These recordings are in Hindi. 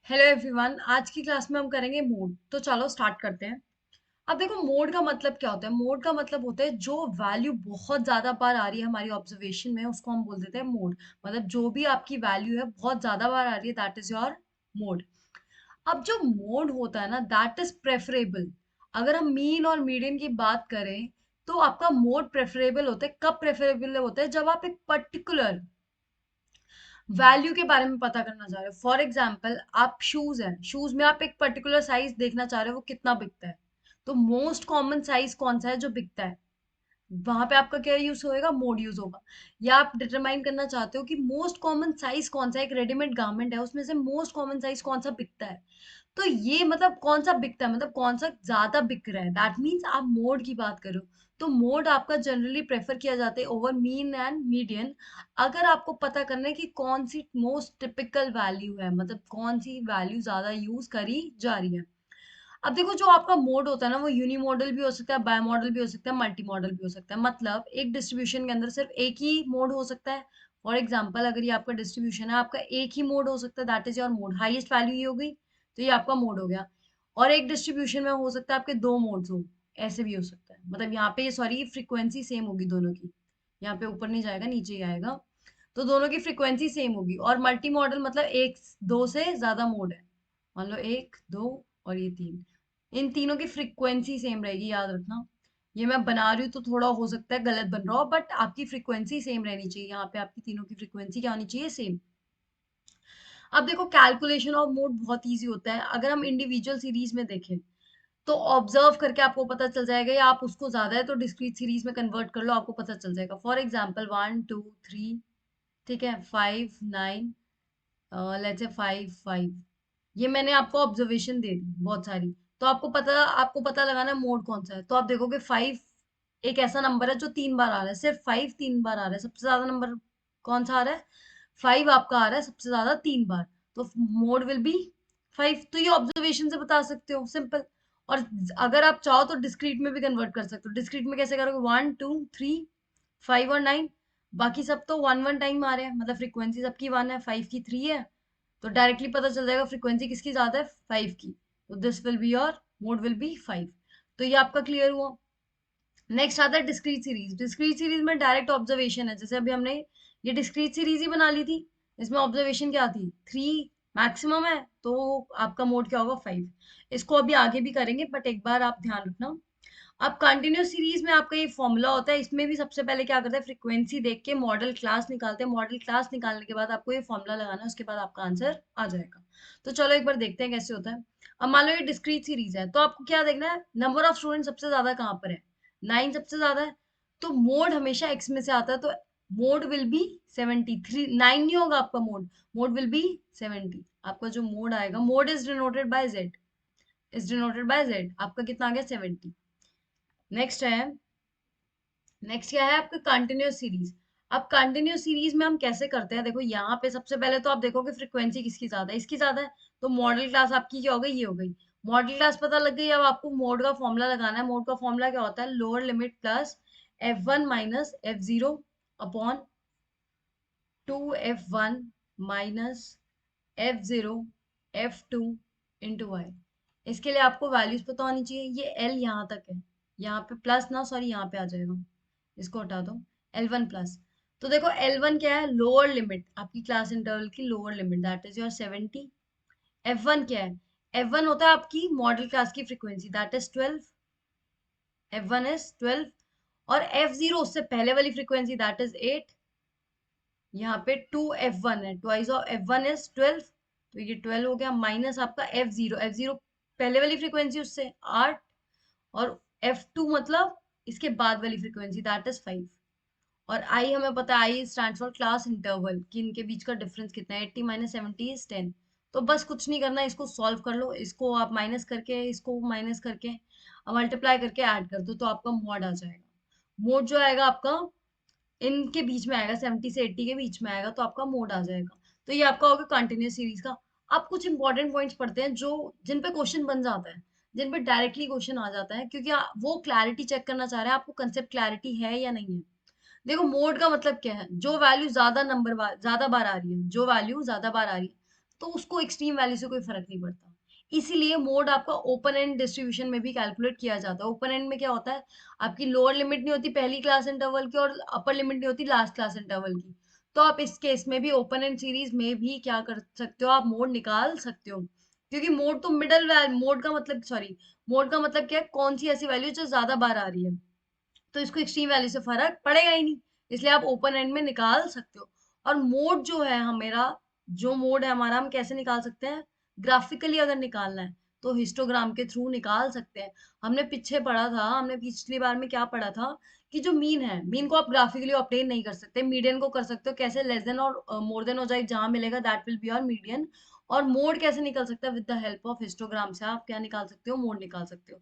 Hello everyone. आज की क्लास में हम करेंगे मोड। तो चलो स्टार्ट करते हैं। अब देखो, मोड का मतलब क्या होता है। मोड का मतलब होता है जो वैल्यू बहुत ज्यादा बार आ रही है हमारी ऑब्जर्वेशन में, उसको हम बोल देते हैं मोड। मतलब जो भी आपकी वैल्यू है बहुत ज्यादा बार आ रही है, दैट इज योर मोड। अब जो मोड होता है ना, दैट इज प्रेफरेबल। अगर हम मीन और मीडियन की बात करें तो आपका मोड प्रेफरेबल होता है। कब प्रेफरेबल होता है? जब आप एक पर्टिकुलर वैल्यू के बारे में पता करना चाह रहे हो। फॉर एग्जाम्पल, आप शूज है, शूज में आप एक पर्टिकुलर साइज देखना चाह रहे हो वो कितना बिकता है। तो मोस्ट कॉमन साइज कौन सा है जो बिकता है, वहां पे आपका क्या यूज होएगा? मोड यूज होगा। या आप डिटरमाइन करना चाहते हो कि मोस्ट कॉमन साइज कौन सा है, एक रेडीमेड गारमेंट है उसमें से मोस्ट कॉमन साइज कौन सा बिकता है। तो ये मतलब कौन सा बिकता है, मतलब कौन सा ज्यादा बिक रहा है, दैट मीन्स आप मोड की बात करो। तो मोड आपका जनरली प्रेफर किया जाता है ओवर मीन एंड मीडियन। अगर आपको पता करना है कि कौन सी मोस्ट टिपिकल वैल्यू है, मतलब कौन सी वैल्यू ज्यादा यूज करी जा रही है। अब देखो, जो आपका मोड होता है ना, वो यूनी मॉडल भी हो सकता है, बाय मॉडल भी हो सकता है, मल्टी मॉडल भी हो सकता है। मतलब एक डिस्ट्रीब्यूशन के अंदर सिर्फ एक ही मोड हो सकता है। फॉर एग्जाम्पल, अगर ये आपका डिस्ट्रीब्यूशन है, आपका एक ही मोड हो सकता है, that is your mode. Highest value ये हो गई, तो ये आपका मोड हो गया। और एक डिस्ट्रीब्यूशन में हो सकता है आपके दो मोड्स हो, ऐसे भी हो सकता है। मतलब यहाँ पे सॉरी, फ्रीक्वेंसी सेम होगी दोनों की। यहाँ पे ऊपर नहीं जाएगा, नीचे ही आएगा। तो दोनों की फ्रीक्वेंसी सेम होगी। और मल्टी मॉडल मतलब एक दो से ज्यादा मोड है। मान लो एक दो और ये तीन, इन तीनों की फ्रीक्वेंसी सेम रहेगी, याद रखना। ये मैं बना रही हूँ तो थोड़ा हो सकता है गलत बन रहा हो, बट आपकी फ्रीक्वेंसी सेम रहनी चाहिए। यहाँ पे आपकी तीनों की फ्रीक्वेंसी क्या होनी चाहिए? सेम। अब देखो, कैलकुलेशन ऑफ मोड बहुत इजी होता है। अगर हम इंडिविजुअल सीरीज में देखें तो ऑब्जर्व करके आपको पता चल जाएगा, या आप उसको ज्यादा है तो डिस्क्रीट सीरीज में कन्वर्ट कर लो, आपको पता चल जाएगा। फॉर एग्जाम्पल, 1 2 3, ठीक है, 5 9, लेट्स से 5 5। ये मैंने आपको ऑब्जर्वेशन दे दी बहुत सारी। तो आपको पता लगाना है मोड कौन सा है। तो आप देखोगे 5 एक ऐसा नंबर है जो 3 बार आ रहा है, सिर्फ 5 3 बार आ रहा है। सबसे ज्यादा नंबर कौन सा आ रहा है? 5 आपका आ रहा है सबसे ज्यादा 3 बार। तो मोड विल बी 5। तो ये ऑब्जर्वेशन से बता सकते हो, सिंपल। और अगर आप चाहो तो डिस्क्रीट में भी कन्वर्ट कर सकते हो। डिस्क्रीट में कैसे करोगे? 1 2 3 5 और 9, बाकी सब तो वन वन टाइम आ रहे हैं, मतलब फ्रीक्वेंसी सबकी 1 है, 5 की 3 है। तो डायरेक्टली पता चल जाएगा फ्रीक्वेंसी किसकी ज्यादा है, 5 की। तो this will be your mode will be 5। तो ये आपका क्लियर हुआ। नेक्स्ट आता है डिस्क्रीट सीरीज। डिस्क्रीट सीरीज में डायरेक्ट ऑब्जर्वेशन है। जैसे अभी हमने ये डिस्क्रीट सीरीज ही बना ली थी, इसमें ऑब्जर्वेशन क्या थी? 3 मैक्सिमम है, तो आपका मोड क्या होगा? 5। इसको अभी आगे भी करेंगे, बट एक बार आप ध्यान रखना। अब कंटिन्यूस सीरीज में आपका ये फॉर्मूला होता है। इसमें भी सबसे पहले क्या करते हैं? फ्रीक्वेंसी देख के मॉडल क्लास निकालते हैं। मॉडल क्लास निकालने के बाद आपको ये फॉर्मूला लगाना है, उसके बाद आपका आंसर आ जाएगा। तो चलो एक बार देखते हैं कैसे होता है। अब मान लो ये डिस्क्रीट सीरीज है, तो आपको क्या देखना है? नंबर ऑफ स्टूडेंट सबसे ज्यादा कहाँ पर है? 9 सबसे ज्यादा है। तो मोड हमेशा एक्स में से आता है, तो मोड विल बी 73। 9 नहीं होगा आपका मोड, मोड विल बी 70। आपका जो मोड आएगा, mode is denoted by Z, is denoted by Z. आपका कितना आ गया? 70। नेक्स्ट है, नेक्स्ट क्या है आपका? Continuous series. अब कंटिन्यूस सीरीज में हम कैसे करते हैं? देखो, यहाँ पे सबसे पहले तो आप देखोगे फ्रीक्वेंसी किसकी ज्यादा है, इसकी ज्यादा है। तो मॉडल क्लास आपकी क्या हो गई? ये हो गई। मॉडल क्लास पता लग गई। अब आपको मोड का फॉर्मूला लगाना है। मोड का फॉर्मूला क्या होता है? Lower limit plus F1 minus F0 upon 2 F1 minus F0 F2 into y. इसके लिए आपको वैल्यूज पता होनी चाहिए। ये L यहाँ तक है, यहाँ पे प्लस ना, सॉरी यहाँ पे आ जाएगा, इसको हटा दो। L1 plus. तो देखो, L1 क्या है? लोअर लिमिट, आपकी क्लास इंटरवल की lower limit, that is your 70। F1 क्या है? F1 होता है आपकी मॉडल क्लास की frequency, that is 12। F1 is 12। और F0 उससे पहले वाली फ्रीक्वेंसी, दैट इज 8। यहाँ पे 2 F1 है, ट्वाइस ऑफ F1 इज 12। तो ये 12 हो गया, माइनस आपका F0। F0 पहले वाली फ्रीक्वेंसी उससे 8। और F2 मतलब इसके बाद वाली फ्रीक्वेंसी, दैट इज 5। और आई हमें पता है, I stand for class interval, कि इनके बीच का डिफरेंस कितना है? 80 माइनस 70 इज 10। तो बस कुछ नहीं करना, इसको सॉल्व कर लो। इसको आप माइनस करके, इसको माइनस करके, मल्टीप्लाई करके ऐड कर दो, तो आपका मॉड आ जाएगा। मोड जो आएगा आपका इनके बीच में आएगा, 70 से 80 के बीच में आएगा, तो आपका मोड आ जाएगा। तो ये आपका होगा कंटिन्यूस सीरीज का। अब कुछ इंपॉर्टेंट पॉइंट्स पढ़ते हैं जो जिन पे क्वेश्चन बन जाता है, जिन पे डायरेक्टली क्वेश्चन आ जाता है, क्योंकि वो क्लैरिटी चेक करना चाह रहे हैं आपको कंसेप्ट क्लैरिटी है या नहीं है। देखो, मोड का मतलब क्या है? जो वैल्यू ज्यादा बार आ रही है, जो वैल्यू ज्यादा बार आ रही है। तो उसको एक्सट्रीम वैल्यू से कोई फर्क नहीं पड़ता। इसीलिए मोड आपका ओपन एंड डिस्ट्रीब्यूशन में भी कैलकुलेट किया जाता है। ओपन एंड में क्या होता है, आपकी लोअर लिमिट नहीं होती पहली क्लास इंटरवल की और अपर लिमिट नहीं होती लास्ट क्लास इंटरवल की। तो आप इस केस में भी ओपन एंड सीरीज में भी क्या कर सकते हो, आप मोड निकाल सकते हो। क्योंकि मोड तो मिडल वैल्यू, मोड का मतलब सॉरी, मोड का मतलब क्या है, कौन सी ऐसी वैल्यू जो ज्यादा बार आ रही है, तो इसको एक्सट्रीम वैल्यू से फर्क पड़ेगा ही नहीं, इसलिए आप ओपन एंड में निकाल सकते हो। और मोड जो है हमारा, जो मोड है हमारा, हम कैसे निकाल सकते हैं, ग्राफिकली अगर निकालना है तो हिस्टोग्राम के थ्रू निकाल सकते हैं। हमने पीछे पढ़ा था, हमने पिछली बार में क्या पढ़ा था, कि जो मीन है, मीन को आप ग्राफिकली ऑब्टेन नहीं कर सकते, मीडियन को कर सकते हो। कैसे, लेस देन और मोर देन हो जाए, जहां मिलेगा that will be your median. और मोड कैसे निकल सकता है, with the help of histogram से आप क्या निकाल सकते हो, मोड निकाल सकते हो।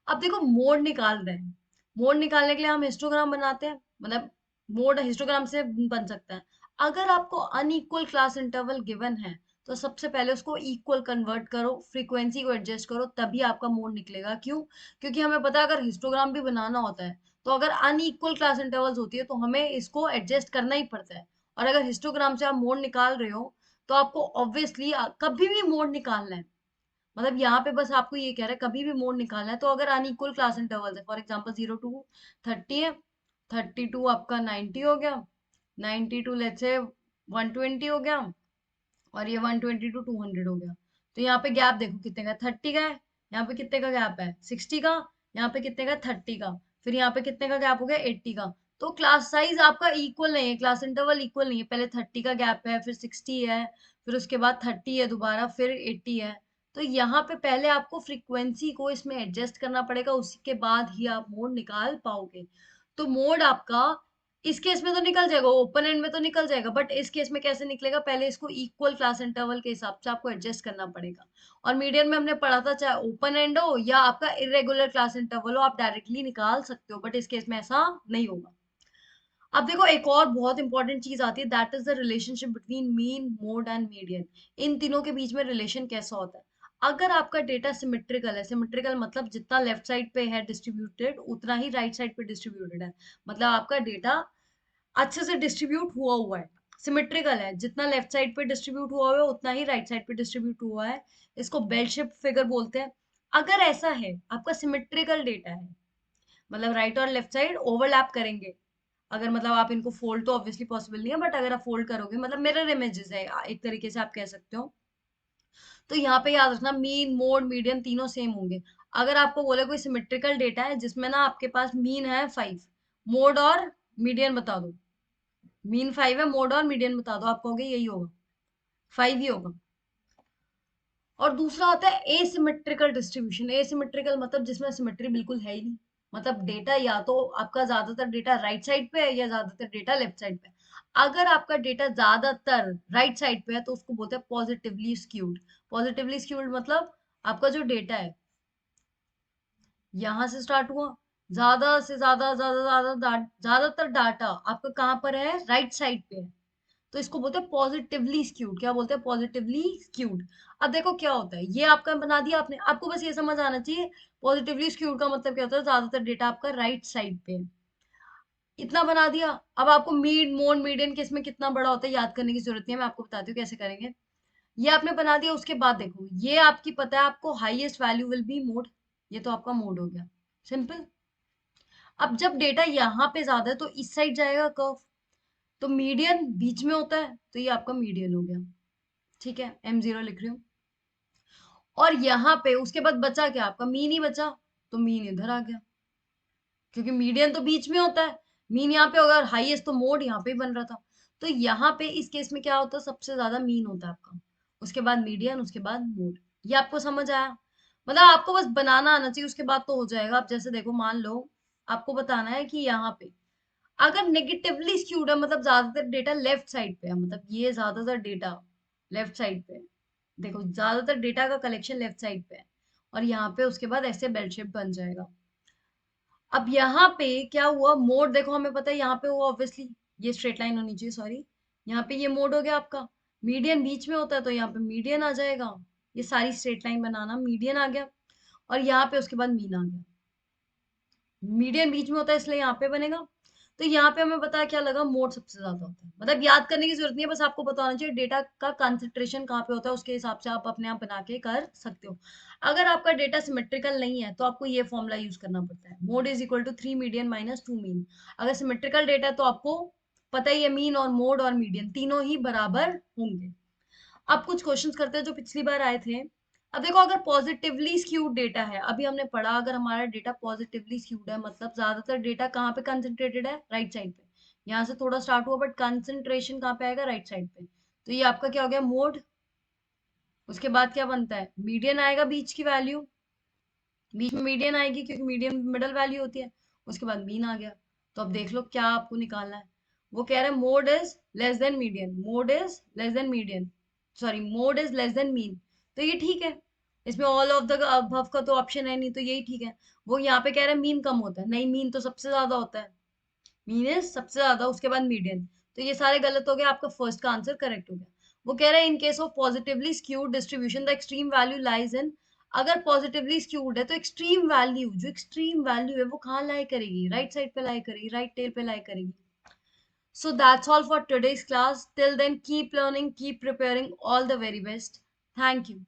अब देखो मोड निकाल रहे हैं, मोड निकालने के लिए हम हिस्टोग्राम बनाते हैं, मतलब मोड हिस्टोग्राम से बन सकता है। अगर आपको अनइक्वल क्लास इंटरवल गिवन है, तो सबसे पहले उसको इक्वल कन्वर्ट करो, फ्रीक्वेंसी को एडजस्ट करो, तभी आपका मोड निकलेगा। क्यों? क्योंकि हमें पता है अगर हिस्टोग्राम भी बनाना होता है, तो अगर अनइक्वल क्लास इंटरवल्स होती है तो हमें इसको एडजस्ट करना ही पड़ता है। और अगर हिस्टोग्राम से आप मोड निकाल रहे हो, तो आपको ऑब्वियसली कभी भी मोड निकालना है, मतलब यहाँ पे बस आपको ये कह रहा है कभी भी मोड निकालना है, तो अगर अनइक्वल क्लास इंटरवल है, फॉर एग्जांपल 0 to 30 है, 32 आपका 90 हो गया, 92 लेट्स से 120 हो गया, और ये 120 to 200 हो गया। तो यहाँ पे गैप देखो कितने का, 30 का है। यहाँ पे कितने का गैप है, 60 का। यहाँ पे कितने का, 30 का। फिर यहाँ पे कितने का गैप हो गया, 80 का। तो क्लास साइज आपका इक्वल नहीं है, क्लास इंटरवल इक्वल नहीं है। पहले 30 का गैप है, फिर 60 है, फिर उसके बाद 30 है दोबारा, फिर 80 है। तो यहाँ पे पहले आपको फ्रीक्वेंसी को इसमें एडजस्ट करना पड़ेगा, उसके बाद ही आप मोड निकाल पाओगे। तो मोड आपका इस केस में तो निकल जाएगा, ओपन एंड में तो निकल जाएगा, बट इस केस में कैसे निकलेगा, पहले इसको इक्वल क्लास इंटरवल के हिसाब से आपको एडजस्ट करना पड़ेगा। और मीडियन में हमने पढ़ा था, चाहे ओपन एंड हो या आपका इरेगुलर क्लास इंटरवल हो, आप डायरेक्टली निकाल सकते हो, बट इस केस में ऐसा नहीं होगा। अब देखो एक और बहुत इंपॉर्टेंट चीज आती है, that is the relationship between mean, mode and median. इन तीनों के बीच में रिलेशन कैसा होता है, अगर आपका डेटा सिमेट्रिकल है, सिमेट्रिकल मतलब जितना लेफ्ट साइड पे है डिस्ट्रीब्यूटेड, उतना ही राइट साइड पे डिस्ट्रीब्यूटेड है, मतलब आपका डेटा अच्छे से डिस्ट्रीब्यूट हुआ हुआ है, सिमेट्रिकल है, जितना लेफ्ट साइड पे डिस्ट्रीब्यूट हुआ हुआ है उतना ही राइट साइड पे डिस्ट्रीब्यूट हुआ है, इसको बेल शेप फिगर बोलते हैं। अगर ऐसा है, आपका सिमेट्रिकल डेटा है, मतलब राइट और लेफ्ट साइड ओवरलैप करेंगे, अगर मतलब आप इनको फोल्ड, तो ऑब्वियसली पॉसिबल नहीं है, बट अगर आप फोल्ड करोगे, मतलब मिरर इमेजेस है एक तरीके से आप कह सकते हो। तो यहाँ पे याद रखना, मीन, मोड, मीडियन तीनों सेम होंगे। अगर आपको बोले कोई सिमेट्रिकल डेटा है जिसमें ना आपके पास मीन है 5, मोड और मीडियन बता दो, मीन 5 है, मोड और मीडियन बता दो, आप कहोगे यही होगा, 5 ही होगा। और दूसरा होता है एसिमेट्रिकल डिस्ट्रीब्यूशन। एसिमेट्रिकल मतलब जिसमें सिमेट्री बिल्कुल है ही नहीं, मतलब डेटा या तो आपका ज्यादातर डेटा राइट साइड पे है या ज्यादातर डेटा लेफ्ट साइड पे है। अगर आपका डेटा ज्यादातर राइट साइड पे है तो उसको बोलते हैं पॉजिटिवली स्क्यूड। पॉजिटिवली स्क्यूड मतलब आपका जो डेटा है, यहाँ से स्टार्ट हुआ, ज्यादा से ज्यादातर डाटा आपका कहाँ पर है, राइट साइड पे है, तो इसको बोलते हैं पॉजिटिवली स्क्यूड। क्या बोलते हैं, पॉजिटिवली स्क्यूड। अब देखो क्या होता है, ये आपका बना दिया आपने, आपको बस ये समझ आना चाहिए पॉजिटिवली स्क्यूड का मतलब क्या होता है, ज्यादातर डेटा आपका राइट साइड पे है, इतना बना दिया। अब आपको मीड, मोड, मीडियन किस में कितना बड़ा होता है याद करने की जरूरत नहीं है, मैं आपको बताती हूँ कैसे करेंगे। ये आपने बना दिया, उसके बाद देखो ये आपकी पता है आपको highest value will be mode, ये तो आपका मोड हो गया, सिंपल। अब जब डेटा यहाँ पे ज्यादा है तो इस साइड जाएगा कर्व, तो मीडियन बीच में होता है, तो ये आपका मीडियन हो गया, ठीक है, M0 लिख रही हूँ। और यहाँ पे उसके बाद बचा क्या, आपका मीन ही बचा, तो मीन इधर आ गया, क्योंकि मीडियन तो बीच में होता है, मीन यहाँ पे होगा, और हाईएस्ट तो मोड यहाँ पे ही बन रहा था। तो यहाँ पे इस केस में क्या होता है, सबसे ज्यादा मीन होता है आपका, उसके बाद मीडियन, उसके बाद मोड। ये आपको समझ आया, मतलब आपको बस बनाना आना चाहिए, उसके बाद तो हो जाएगा। आप जैसे देखो, मान लो आपको बताना है कि यहाँ पे अगर नेगेटिवली स्क्यूड है, मतलब ज्यादातर डेटा लेफ्ट साइड पे है, मतलब ये ज्यादातर डेटा लेफ्ट साइड पे है, देखो ज्यादातर डेटा का कलेक्शन लेफ्ट साइड पे है, और यहाँ पे उसके बाद ऐसे बेल शेप बन जाएगा। अब यहाँ पे क्या हुआ, मोड देखो हमें पता है यहाँ पे हुआ ऑब्वियसली, ये स्ट्रेट लाइन होनी चाहिए, सॉरी, यहाँ पे ये मोड हो गया आपका। मीडियन बीच में होता है तो यहाँ पे मीडियन आ जाएगा, ये सारी स्ट्रेट लाइन बनाना, मीडियन आ गया, और यहाँ पे उसके बाद मीन आ गया। मीडियन बीच में होता है इसलिए यहाँ पे बनेगा, तो यहाँ पे हमें पता है क्या लगा, मोड सबसे ज्यादा होता है, मतलब याद करने की जरूरत नहीं है, बस आपको पता होना चाहिए डेटा का कंसंट्रेशन कहाँ पे होता है, उसके हिसाब से आप अपने आप बना के कर सकते हो। अगर आपका डेटा सिमेट्रिकल नहीं है तो आपको ये फॉर्मूला यूज करना पड़ता है, mode is equal to 3 median minus 2 mean. अगर सिमेट्रिकल डेटा है तो आपको पता ही है मीन और मोड और मीडियन तीनों ही बराबर होंगे। अब कुछ क्वेश्चंस करते हैं जो पिछली बार आए थे। अब देखो, अगर पॉजिटिवली स्क्यूड डेटा है, अभी हमने पढ़ा अगर हमारा डेटा पॉजिटिवली स्क्यूड है मतलब ज्यादातर डेटा कहाँ पे कंसंट्रेटेड है, राइट साइड पे। यहाँ से थोड़ा स्टार्ट हुआ बट कंसंट्रेशन कहाँ पे आएगा, राइट साइड पे। तो ये आपका क्या हो गया, मोड। उसके बाद क्या बनता है, मीडियन आएगा, बीच की वैल्यू, बीच में मीडियन आएगी क्योंकि मीडियन मिडल वैल्यू होती है। उसके बाद मीन आ गया। तो अब देख लो क्या आपको निकालना है। वो कह रहा है mode is less than median, mode is less than median, sorry mode is less than mean. तो ये ठीक है, इसमें ऑल ऑफ द अबव का तो ऑप्शन है नहीं, तो यही ठीक है। वो यहाँ पे कह रहा है मीन कम होता है, नहीं मीन तो सबसे ज्यादा होता है, मीन इज सबसे ज्यादा, उसके बाद मीडियन। तो ये सारे गलत हो गए, आपका फर्स्ट का आंसर करेक्ट हो गया। वो कह रहा है in case of positively skewed distribution the extreme value lies in. अगर पॉजिटिवली स्क्यूड है तो एक्सट्रीम वैल्यू, जो एक्सट्रीम वैल्यू है वो कहाँ लाई करेगी, राइट साइड पे लाई करेगी, राइट टेल पे लाई करेगी। So that's all for today's class. Till then, keep learning, keep preparing. All the very best. Thank you.